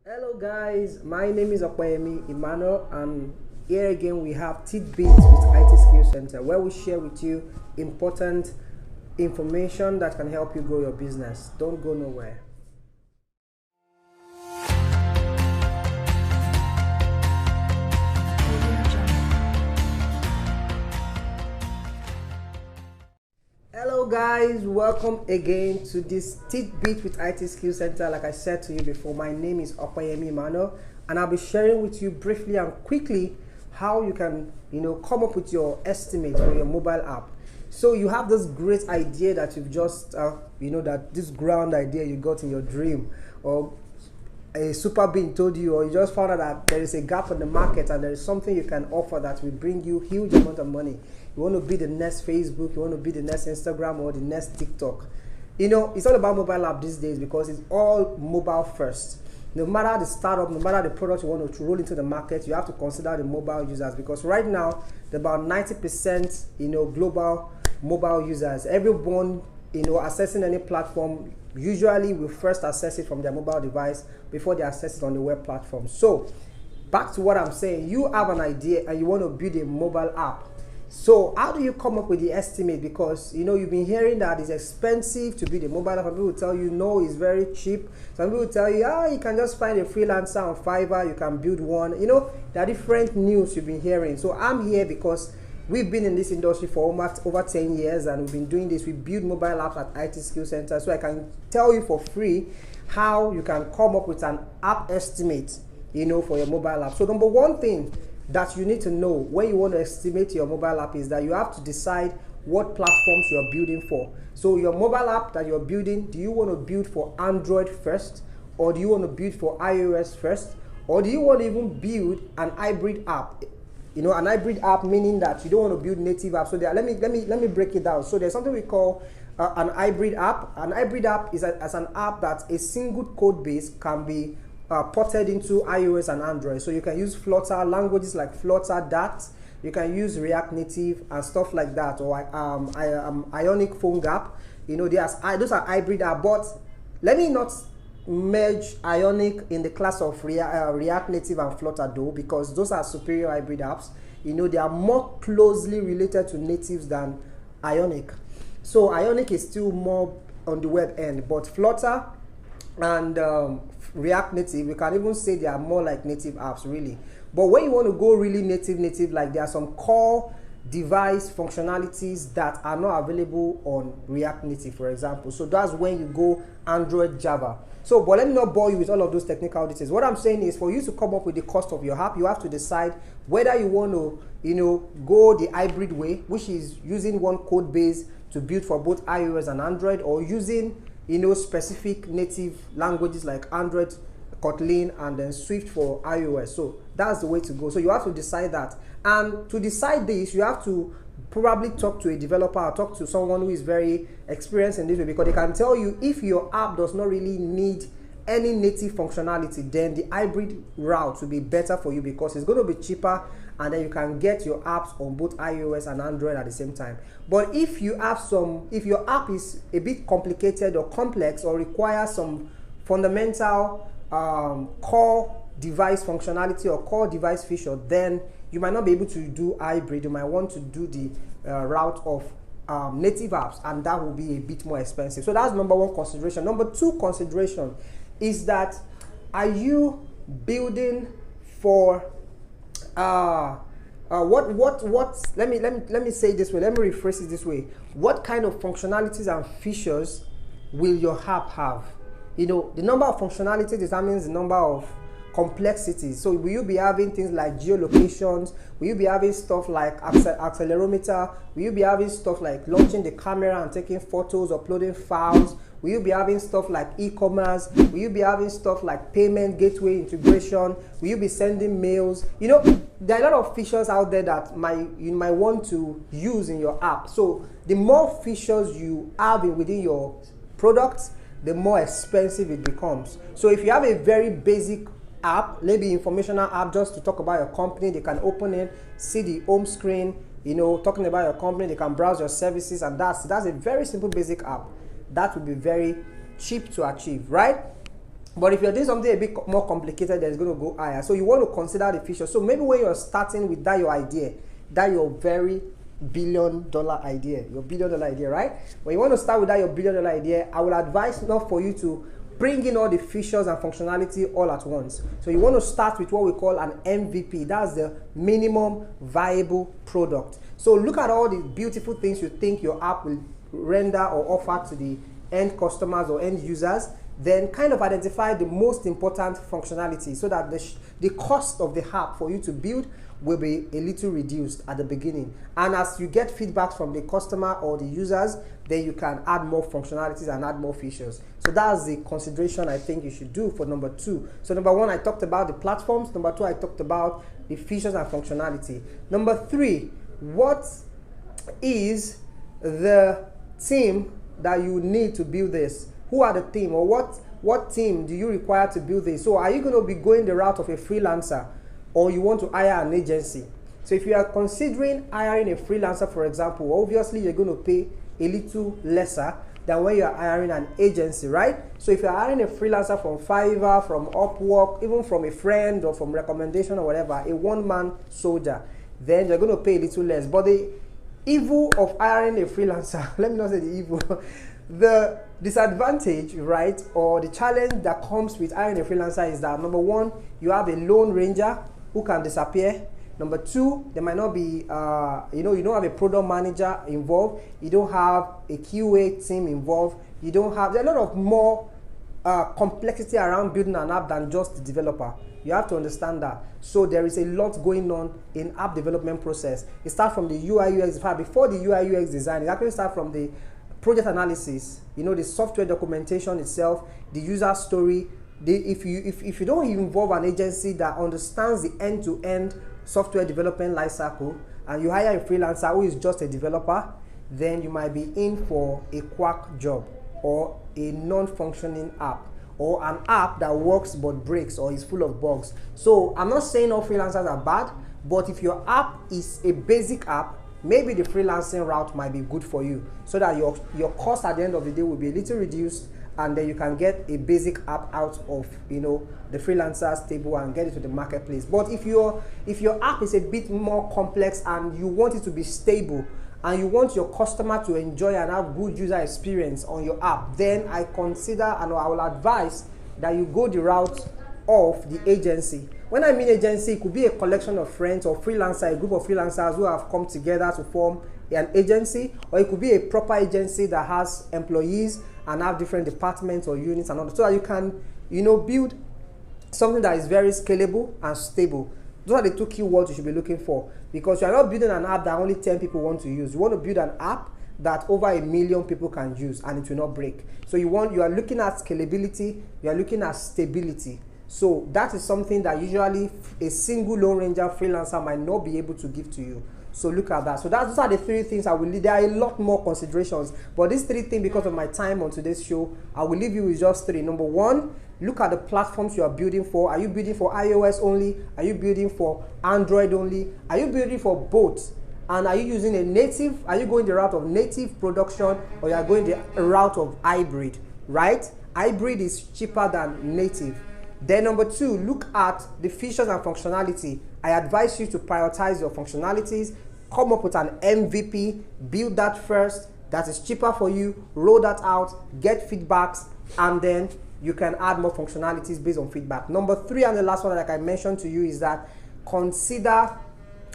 Hello guys, my name is Okwayemi Emmanuel, and here again we have Tidbits with IT Skills Center, where we share with you important information that can help you grow your business. Don't go nowhere. Hello guys, welcome again to this Tidbit with IT Skills Center. Like I said to you before, my name is Okwayemi Emmanuel, and I'll be sharing with you briefly and quickly how you can come up with your estimate for your mobile app. So you have this great idea that you've just that this grand idea you got in your dream, or a super being told you, or you just found out that there is a gap in the market and there is something you can offer that will bring you huge amount of money. You want to be the next Facebook, you want to be the next Instagram or the next TikTok. It's all about mobile app these days because it's all mobile first. No matter the startup, no matter the product you want to roll into the market, you have to consider the mobile users, because right now, about 90% global mobile users. Everyone accessing any platform usually will first access it from their mobile device before they access it on the web platform. So back to what I'm saying, you have an idea and you want to build a mobile app. So how do you come up with the estimate? Because you've been hearing that it's expensive to build a mobile app. Some people tell you no, it's very cheap. Some people tell you you can just find a freelancer on Fiverr, you can build one. There are different news you've been hearing. So I'm here because we've been in this industry for over 10 years, and we've been doing this. We build mobile apps at IT Skills Center, so I can tell you for free how you can come up with an app estimate for your mobile app. So number one thing that you need to know when you want to estimate your mobile app is that you have to decide what platforms you're building for. So your mobile app that you're building, do you want to build for Android first, or do you want to build for iOS first, or do you want to even build an hybrid app? An hybrid app meaning that you don't want to build native apps. So let me break it down. So there's something we call an hybrid app. An hybrid app is as an app that a single code base can be ported into iOS and Android. So you can use Flutter, languages like Flutter, Dart. You can use React Native and stuff like that, or Ionic Phone Gap. Those are hybrid apps. But let me not merge Ionic in the class of React Native and Flutter though, because those are superior hybrid apps. They are more closely related to natives than Ionic. So Ionic is still more on the web end, but Flutter and React Native, we can even say they are more like native apps really. But when you want to go really native, like there are some core device functionalities that are not available on React Native, for example. So that's when you go Android, Java. So, but let me not bore you with all of those technical details. What I'm saying is, for you to come up with the cost of your app, you have to decide whether you want to, go the hybrid way, which is using one code base to build for both iOS and Android, or using, specific native languages like Android, Kotlin, and then Swift for iOS. So that's the way to go. So you have to decide that. And to decide this, you have to probably talk to a developer or talk to someone who is very experienced in this way, because they can tell you if your app does not really need any native functionality, then the hybrid route will be better for you because it's going to be cheaper, and then you can get your apps on both iOS and Android at the same time. But if your app is a bit complicated or complex, or requires some fundamental core device functionality or core device feature, then you might not be able to do hybrid. You might want to do the route of native apps, and that will be a bit more expensive. So that's number one consideration. Number two consideration is that, are you building for let me say it this way, let me rephrase it this way. What kind of functionalities and features will your app have? The number of functionality determines the number of complexities. So will you be having things like geolocations? Will you be having stuff like accelerometer? Will you be having stuff like launching the camera and taking photos, uploading files? Will you be having stuff like e-commerce? Will you be having stuff like payment gateway integration? Will you be sending mails? There are a lot of features out there that you might want to use in your app. So the more features you have within your product, the more expensive it becomes. So if you have a very basic app, maybe informational app just to talk about your company, they can open it, see the home screen, talking about your company, they can browse your services, and that's a very simple basic app that will be very cheap to achieve, right? But if you're doing something a bit more complicated, then it's going to go higher. So you want to consider the features. So maybe when you're starting with that your idea, that your very billion-dollar idea, your billion-dollar idea, right? When you want to start with that your billion-dollar idea, I will advise not for you to bring in all the features and functionality all at once. So you want to start with what we call an MVP. That's the minimum viable product. So look at all the beautiful things you think your app will render or offer to the end customers or end users. Then kind of identify the most important functionality so that the cost of the app for you to build will be a little reduced at the beginning. And as you get feedback from the customer or the users, then you can add more functionalities and add more features. So that's the consideration I think you should do for number 2. So number 1, I talked about the platforms. Number 2, I talked about the features and functionality. Number 3, what is the team that you need to build this? Who are the team, or what team do you require to build this? So are you going to be going the route of a freelancer, or you want to hire an agency? So if you are considering hiring a freelancer, for example, obviously you're going to pay a little lesser than when you are hiring an agency, right? So if you're hiring a freelancer from Fiverr, from Upwork, even from a friend or from recommendation or whatever, a one-man soldier, then you're going to pay a little less. But the evil of hiring a freelancer, let me not say the evil, the disadvantage, right, or the challenge that comes with hiring a freelancer is that, number 1, you have a lone ranger who can disappear. Number 2, there might not be, you don't have a product manager involved. You don't have a QA team involved. You don't have, there's a lot of more complexity around building an app than just the developer. You have to understand that. So there is a lot going on in app development process. It starts from the UI UX. In fact, before the UI UX design, it actually starts from the project analysis, the software documentation itself, the user story. If you don't involve an agency that understands the end-to-end software development lifecycle, and you hire a freelancer who is just a developer, then you might be in for a quack job, or a non-functioning app, or an app that works but breaks or is full of bugs. So I'm not saying all freelancers are bad, but if your app is a basic app, maybe the freelancing route might be good for you, so that your cost at the end of the day will be a little reduced, and then you can get a basic app out of the freelancers table and get it to the marketplace. But if your app is a bit more complex and you want it to be stable, and you want your customer to enjoy and have good user experience on your app, then I consider, and I will advise that you go the route of the agency. When I mean agency, it could be a collection of friends or freelancer, a group of freelancers who have come together to form an agency, or it could be a proper agency that has employees and have different departments or units and all that, so that you can build something that is very scalable and stable. Those are the 2 keywords you should be looking for, because you are not building an app that only 10 people want to use. You want to build an app that over 1 million people can use and it will not break. So you are looking at scalability, you are looking at stability. So that is something that usually a single Lone Ranger freelancer might not be able to give to you. So look at that. So those are the 3 things I will leave. There are a lot more considerations, but these 3 things, because of my time on today's show, I will leave you with just 3. Number 1, look at the platforms you are building for. Are you building for iOS only? Are you building for Android only? Are you building for both? And are you using a native? Are you going the route of native production, or you are going the route of hybrid, right? Hybrid is cheaper than native. Then number 2, look at the features and functionality. I advise you to prioritize your functionalities, come up with an MVP, build that first, that is cheaper for you, roll that out, get feedbacks, and then you can add more functionalities based on feedback. Number 3, and the last one, like I mentioned to you, is that consider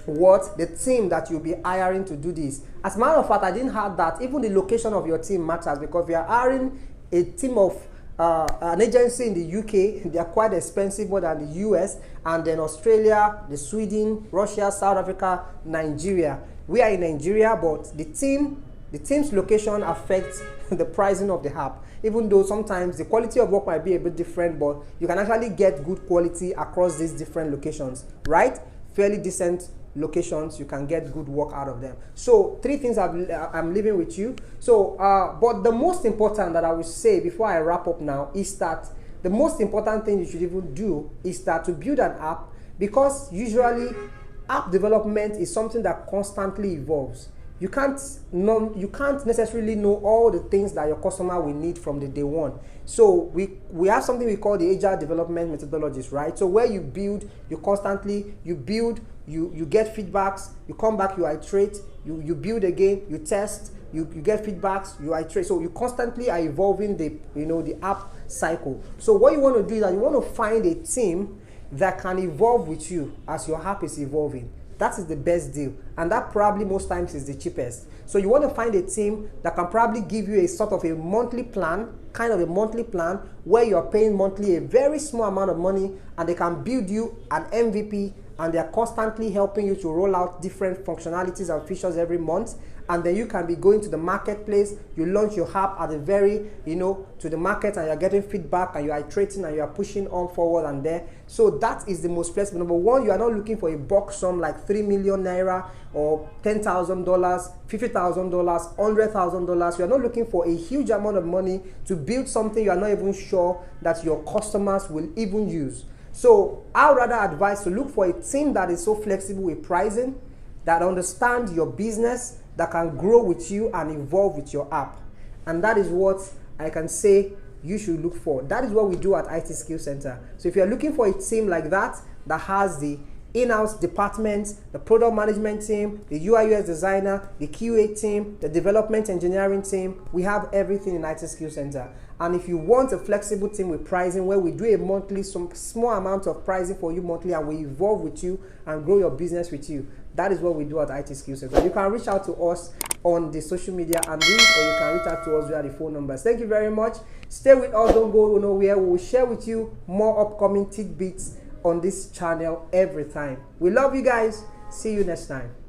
what the team that you'll be hiring to do this. As a matter of fact, I didn't have that. Even the location of your team matters, because if you are hiring a team of an agency in the UK, they are quite expensive, more than the US, and then Australia, the Sweden, Russia, South Africa, Nigeria. We are in Nigeria, but the team's location affects the pricing of the app. Even though sometimes the quality of work might be a bit different, but you can actually get good quality across these different locations, right? Fairly decent locations, you can get good work out of them. So 3 things I'm leaving with you. So but the most important that I will say before I wrap up now is that the most important thing you should even do is that to build an app, because usually app development is something that constantly evolves. you can't necessarily know all the things that your customer will need from the day one. So we have something we call the agile development methodologies, right? So where you build, you build, you get feedbacks, you come back, you iterate, you build again, you test, you get feedbacks, you iterate. So you constantly are evolving the app cycle. So what you want to do is that you want to find a team that can evolve with you as your app is evolving. That is the best deal, and that probably most times is the cheapest. So you want to find a team that can probably give you a sort of a monthly plan, kind of a monthly plan where you're paying monthly a very small amount of money, and they can build you an MVP, and they're constantly helping you to roll out different functionalities and features every month. And then you can be going to the marketplace, you launch your app at the very, to the market, and you're getting feedback, and you're iterating, and you're pushing on forward and there. So that is the most flexible. Number one, you are not looking for a bulk sum like 3 million naira or $10,000, $50,000, $100,000. You are not looking for a huge amount of money to build something you are not even sure that your customers will even use. So I would rather advise to look for a team that is so flexible with pricing, that understands your business, that can grow with you and evolve with your app. And that is what I can say you should look for. That is what we do at IT Skill Center. So if you're looking for a team like that has the in-house department, the product management team, the UI UX designer, the QA team, the development engineering team, we have everything in IT Skill Center. And if you want a flexible team with pricing, where we do a monthly, some small amount of pricing for you monthly, and we evolve with you and grow your business with you, that is what we do at IT Skill Center. You can reach out to us on the social media handles, or you can reach out to us via the phone numbers. Thank you very much. Stay with us, don't go nowhere. We will share with you more upcoming tidbits on this channel every time. We love you guys. See you next time.